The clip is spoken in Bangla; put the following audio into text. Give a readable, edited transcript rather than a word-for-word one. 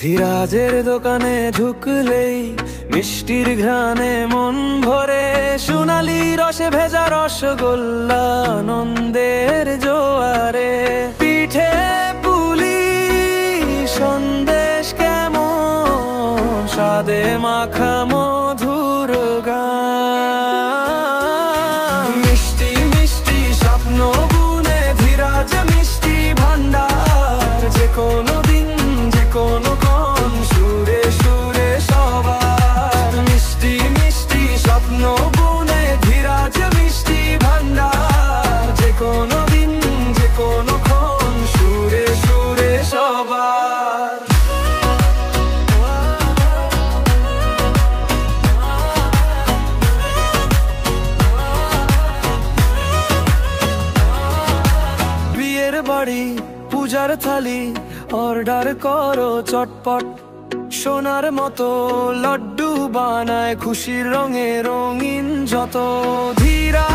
ধীরাজের দোকানে ঢুকলেই মিষ্টির ঘ্রাণে মন ভরে, সোনালি রসে ভেজা রসগোল্লা আনন্দের জোয়ারে। পিঠে পুলি সন্দেশ কেমন স্বাদে মাখা মধুর গান। মিষ্টি মিষ্টি স্বপ্ন বুনে ধীরাজ মিষ্টি ভান্ডার, যে কোনো দিন যে কোনো ক্ষণ সুরে সুরে সবার। মিষ্টি মিষ্টি স্বপ্ন বুনে ধীরাজ মিষ্টি ভান্ডার, যে কোনো দিন যে কোনো ক্ষণ সুরে সুরে সবার। বিয়ের বাড়ি পূজার থালি অর্ডার করো চটপট, সোনার মতো লাড্ডু বানায় খুশির রঙে রঙিন যত। ধীরা